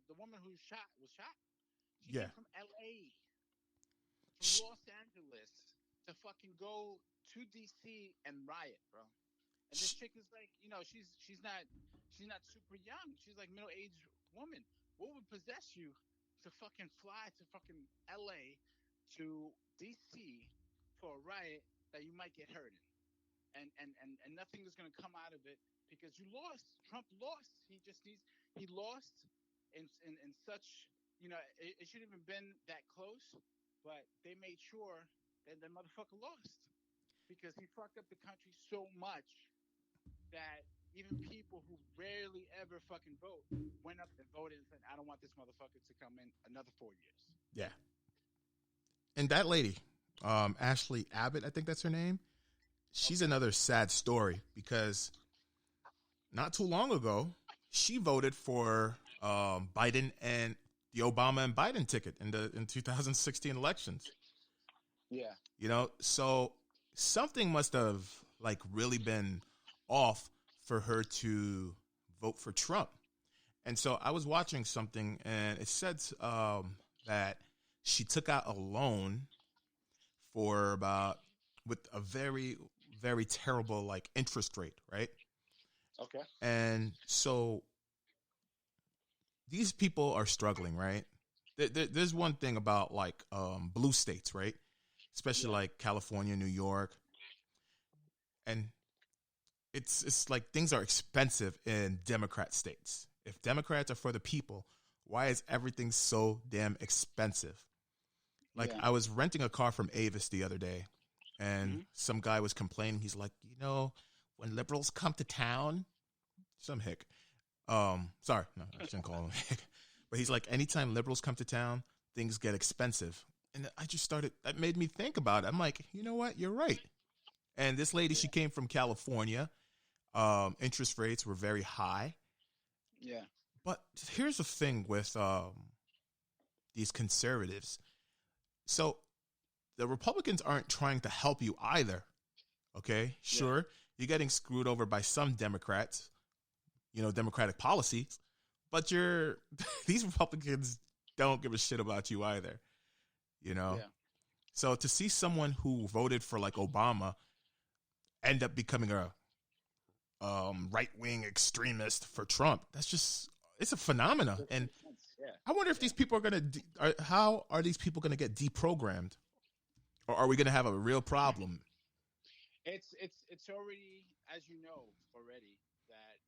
the woman who was shot. She Yeah. came from L.A., from Los Angeles, to fucking go to D.C. and riot, bro. And this chick is like, she's not super young. She's like middle aged woman. What would possess you to fucking fly to fucking L.A. to D.C. for a riot that you might get hurt in, and nothing is gonna come out of it because you lost. Trump lost. He lost in such, it shouldn't even been that close, but they made sure that the motherfucker lost because he fucked up the country so much that even people who rarely ever fucking vote went up and voted and said, "I don't want this motherfucker to come in another 4 years." Yeah. And that lady, Ashley Abbott, I think that's her name. She's Okay. another sad story because not too long ago, she voted for Biden and the Obama and Biden ticket in 2016 elections. Yeah. So something must have like really been off for her to vote for Trump. And so I was watching something, and it said that she took out a loan for about with a very very terrible like interest rate, right? Okay. And so these people are struggling, right? There's one thing about like blue states, right? Especially Yeah. like California, New York, and it's like things are expensive in Democrat states. If Democrats are for the people, why is everything so damn expensive? Like Yeah. I was renting a car from Avis the other day, and Hmm. some guy was complaining. He's like, when liberals come to town, some hick. Sorry, no, I shouldn't call him hick. But he's like, anytime liberals come to town, things get expensive. And I just started. That made me think about it. I'm like, you know what? You're right. And this lady, she Yeah. came from California. Interest rates were very high. Yeah. But here's the thing with these conservatives. So the Republicans aren't trying to help you either. Okay, Yeah. sure, you're getting screwed over by some Democrats, Democratic policies, but these Republicans don't give a shit about you either. You know, Yeah. so to see someone who voted for like Obama end up becoming a right wing extremist for Trump, it's a phenomena. Doesn't And make sense. Yeah. I wonder if Yeah. these people are gonna how are these people gonna get deprogrammed, or are we gonna have a real problem? It's already, as you know already, that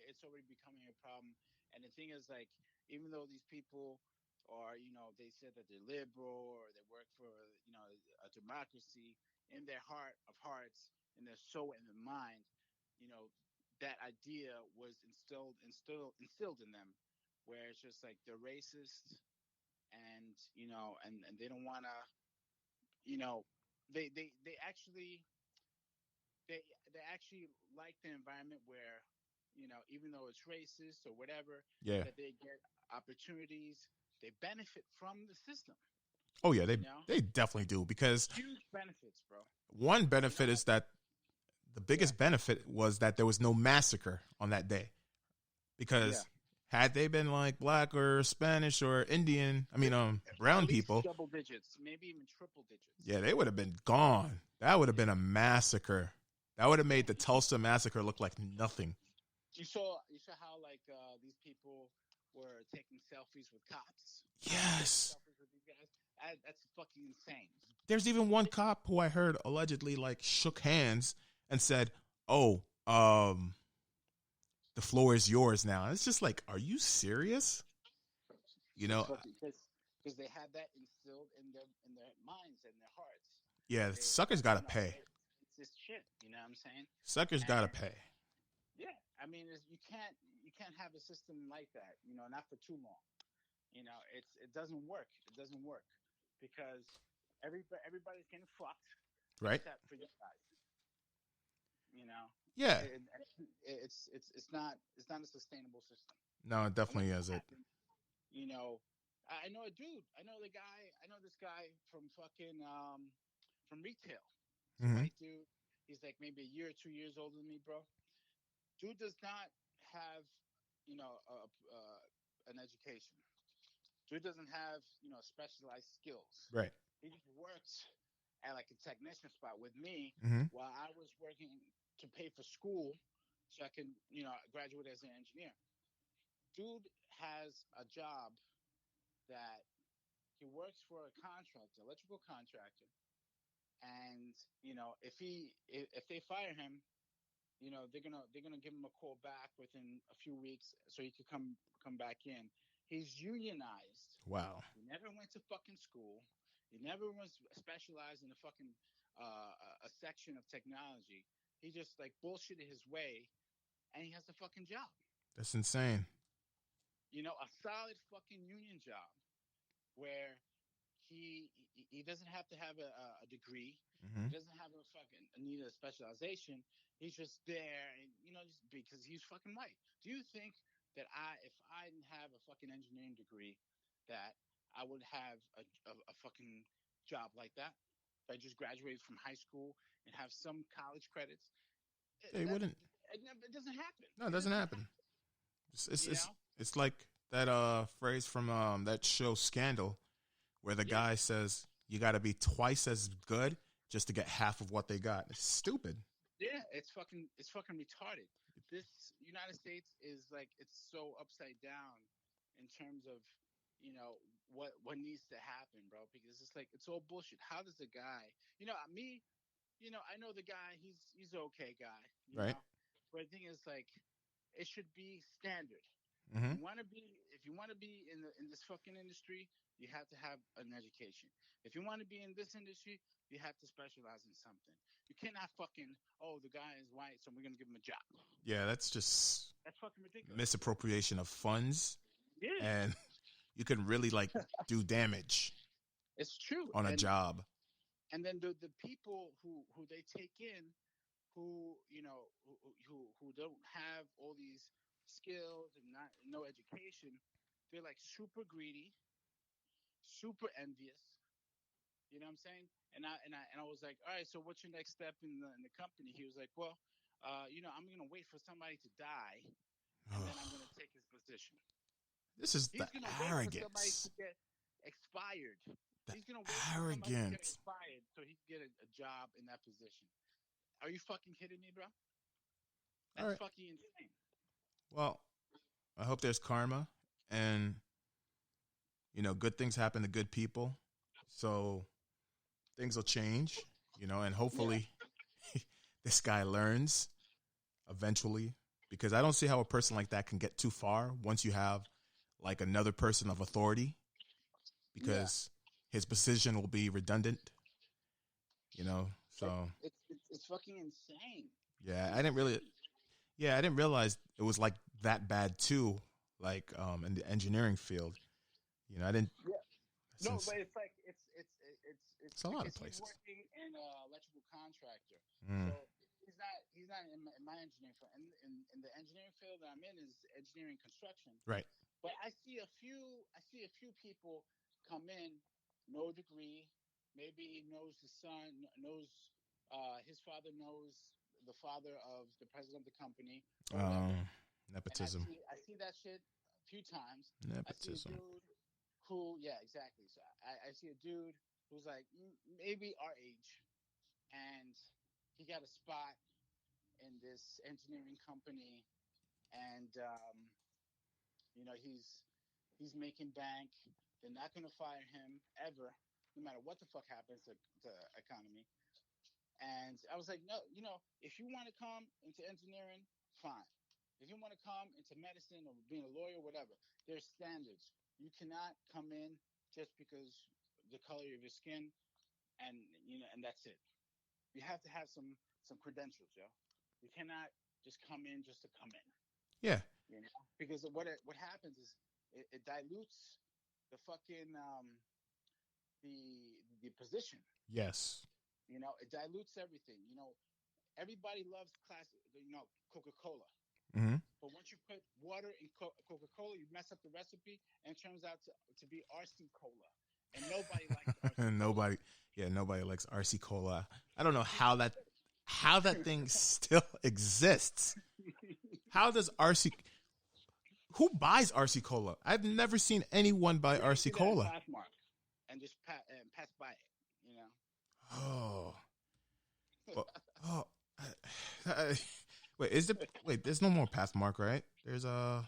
it's already becoming a problem. And the thing is, like, even though these people are, they said that they're liberal or they work for, a democracy, in their heart of hearts, in their soul and their mind, you know, that idea was instilled in them, where it's just like they're racist, and and they don't want to, you know, they actually they they actually like the environment where, even though it's racist or whatever, Yeah. that they get opportunities, they benefit from the system, Oh yeah, you they know they definitely do because huge benefits, bro. one You know benefit is that the Yeah. biggest benefit was that there was no massacre on that day. Yeah. Because had they been like black or Spanish or Indian, At brown least people, double digits, maybe even triple digits. yeah, they would have been gone. That would have been a massacre. That would have made the Tulsa massacre look like nothing. You saw how, like, these people were taking selfies with cops, taking Yes. selfies with these guys. That's fucking insane. There's even one cop who I heard allegedly like shook hands and said, "Oh, the floor is yours now." It's just like, are you serious? You It's know, fucking because they had that instilled in their minds and their hearts. yeah, They, suckers gotta pay. it's this shit. You know what I'm saying? Suckers gotta And pay. yeah, I mean, you can't have a system like that. Not for too long. It doesn't work. It doesn't work because everybody's getting fucked Right? except for you guys. You know, Yeah. it's not a sustainable system. No, it And when definitely that is it. happens, you know, I know a dude. I know the guy. I know this guy from fucking from retail. It's a Hmm. white dude. He's like maybe a year or 2 years older than me, bro. Dude does not have, you know, an education. Dude doesn't have specialized skills. Right. He just works at like a technician spot with me Mm-hmm. while I was working to pay for school so I can graduate as an engineer. Dude has a job that he works for a contractor, electrical contractor, and if they fire him, they're gonna give him a call back within a few weeks so he could come back in. He's unionized. Wow. He never went to fucking school. He never was specialized in a fucking a section of technology. He just like bullshitted his way, and he has a fucking job. That's insane. A solid fucking union job where he doesn't have to have a degree. Mm-hmm. He doesn't have a fucking need a specialization. He's just there, and just because he's fucking white. Do you think that if I didn't have a fucking engineering degree, that I would have a fucking job like that? If I just graduated from high school and have some college credits, They wouldn't. It doesn't happen. No, it doesn't happen. It's know? it's like that phrase from that show Scandal, where the guy says you got to be twice as good just to get half of what they got. It's stupid. Yeah, it's fucking retarded. This United States is like it's so upside down in terms of what needs to happen, bro. Because it's like it's all bullshit. How does a guy, me, I know the guy. He's an okay guy, Right. But the thing is, like, it should be standard. Mm-hmm. If you want to be in this fucking industry, you have to have an education. If you want to be in this industry, you have to specialize in something. You cannot fucking the guy is white, so we're gonna give him a job. Yeah, that's fucking ridiculous. Misappropriation of funds. Yeah, and you can really like do damage. It's true on a job. And then the people who they take in, who don't have all these skills and no education, they're like super greedy, super envious. You know what I'm saying? And I was like, all right, so what's your next step in the company? He was like, well, I'm gonna wait for somebody to die, and then I'm gonna take his position. This is the arrogance. Wait for somebody to get expired. He's gonna wait for somebody to get expired so he can get a job in that position. Are you fucking kidding me, bro? That's fucking insane. Well, I hope there's karma, and good things happen to good people, so things will change. And hopefully this guy learns eventually, because I don't see how a person like that can get too far once you have like another person of authority, because his position will be redundant. So it's fucking insane. Yeah, I didn't realize it was like that bad too. Like in the engineering field, I didn't. Yeah. No, but it's like it's a lot of places. He's working in an electrical contractor, Mm. so he's not in my engineering field. In the engineering field that I'm in is engineering construction. Right. But I see a few people come in, no degree. Maybe knows the son, knows his father knows the father of the president of the company. Nepotism. I see that shit a few times. Nepotism. I see a dude who, exactly. So I see a dude who's like maybe our age, and he got a spot in this engineering company, and he's making bank. They're not gonna fire him ever, no matter what the fuck happens to the economy. And I was like, no, if you want to come into engineering, fine. If you want to come into medicine or being a lawyer, whatever, there's standards. You cannot come in just because the color of your skin, and that's it. You have to have some credentials, yo. You cannot just come in just to come in. Yeah. Because what happens is it dilutes the fucking the position. Yes. It dilutes everything. Everybody loves classic, Coca-Cola. Mm-hmm. But once you put water in Coca-Cola, you mess up the recipe, and it turns out to be RC Cola. And nobody likes RC nobody likes RC Cola. I don't know how that thing still exists. How does RC Who buys RC Cola? I've never seen anyone buy Yeah, you RC see that Cola. Pathmark and just pass by it. You know. Oh, oh, oh. Wait, is the wait? There's no more Pathmark, right? There's a.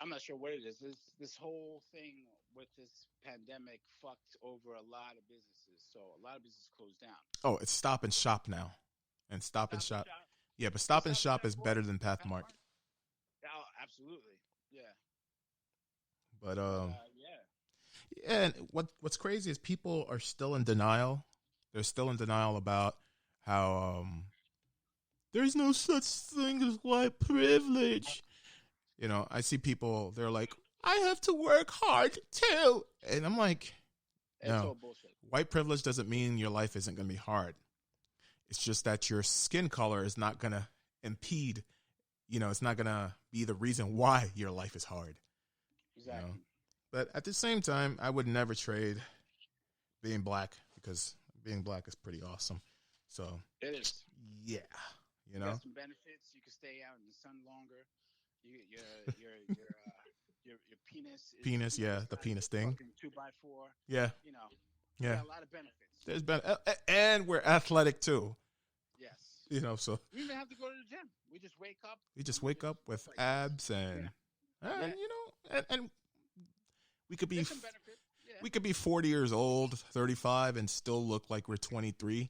I'm not sure what it is. This whole thing with this pandemic fucked over a lot of businesses. So a lot of businesses closed down. Oh, it's Stop and Shop now, and Stop and Stop and Shop. Shop. Yeah, but Is Stop and Stop and Shop Shop is boy? better than Pathmark. Pathmark? Oh, absolutely. Yeah. But But yeah. yeah. And what's crazy is people are still in denial. They're still in denial about how there's no such thing as white privilege. You know, I see people. They're like, I have to work hard too, and I'm like, It's no. all bullshit. White privilege doesn't mean your life isn't going to be hard. It's just that your skin color is not going to impede. You know, it's not going to be the reason why your life is hard. Exactly. You know? But at the same time, I would never trade being black because being black is pretty awesome. So It is. yeah, you You know, got some benefits. You can stay out in the sun longer. Your penis. Penis, yeah, it's the not penis just thing. fucking 2x4. Yeah, You know. yeah. Got a lot of benefits. There's been, and we're athletic too. Yes. You know, so We even have to go to the gym. We just wake up. we just wake up with like abs and, Yeah. you know, and we could be There's some benefits. Yeah. we could be 40 years old, 35, and still look like we're 23.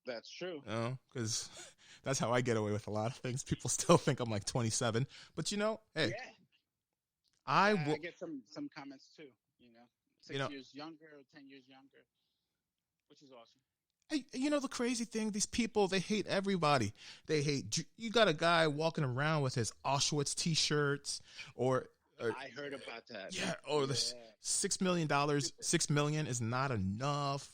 That's true. You know, because that's how I get away with a lot of things. People still think I'm like 27, but you know, hey, Yeah. I Yeah, will. I get some comments too. You know, 6 years younger or 10 years younger, which is awesome. You know the crazy thing? These people, they hate everybody. They hate. You got a guy walking around with his Auschwitz T-shirts, or I heard about that. yeah, or the $6 million. $6 million is not enough.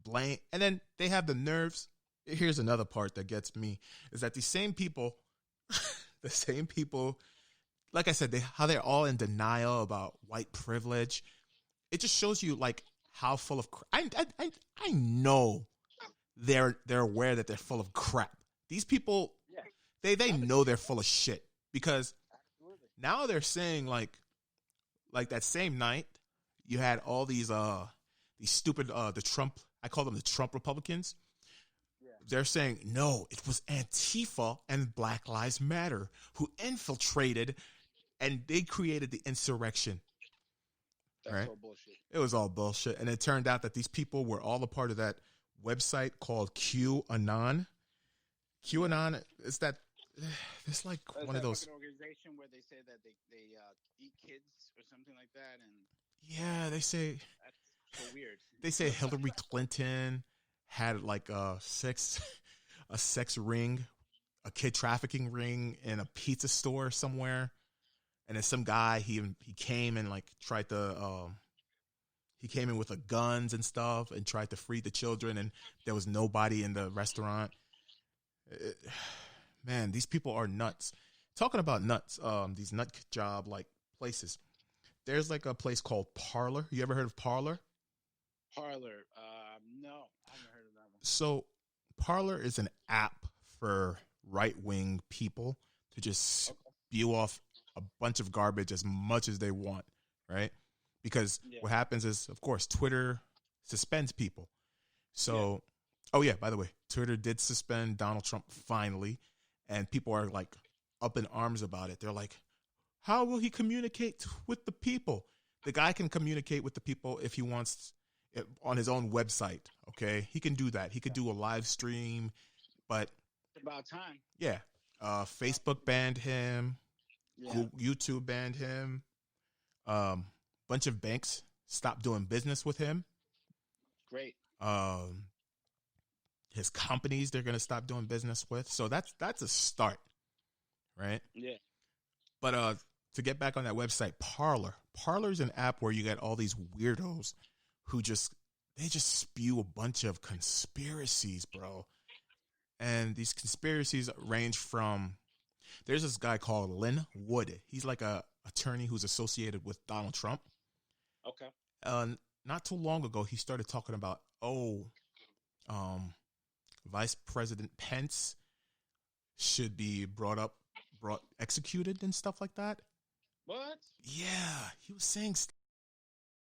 Blame, and then they have the nerves. Here's another part that gets me: is that these same people, the same people, like I said, how they're all in denial about white privilege. It just shows you like how full of. I know. They're aware that they're full of crap. These people, they know they're full of shit because now they're saying like that same night you had all these stupid the Trump, I call them the Trump Republicans. Yeah. They're saying no, it was Antifa and Black Lives Matter who infiltrated and they created the insurrection. That's all bullshit. It was all bullshit, and it turned out that these people were all a part of that website called QAnon. QAnon is that it's like one of those organization where they say that they eat kids or something like that, and yeah, they say that's so weird. They say Hillary Clinton had like a sex ring, a kid trafficking ring in a pizza store somewhere, and then some guy he came and like tried to he came in with guns and stuff and tried to free the children, and there was nobody in the restaurant. Man, these people are nuts. Talking about nuts, these nut job like places. There's like a place called Parlor. You ever heard of Parlor? Parlor, no, I haven't heard of that one. So, Parlor is an app for right-wing people to just spew off a bunch of garbage as much as they want, right? Because what happens is, of course, Twitter suspends people. So, oh yeah, by the way, Twitter did suspend Donald Trump finally, and people are like up in arms about it. They're like, how will he communicate with the people? The guy can communicate with the people if he wants on his own website, okay? He can do that. He could do a live stream, but It's about time. Yeah. Facebook banned him. Yeah. YouTube banned him. Bunch of banks stopped doing business with him. Great. His companies they're gonna stop doing business with. So that's a start, right? Yeah. But to get back on that website, Parler's an app where you get all these weirdos who just spew a bunch of conspiracies, bro. And these conspiracies range from there's this guy called Lynn Wood. He's like a attorney who's associated with Donald Trump. Okay. Not too long ago, he started talking about Vice President Pence should be executed and stuff like that. What? Yeah, he was saying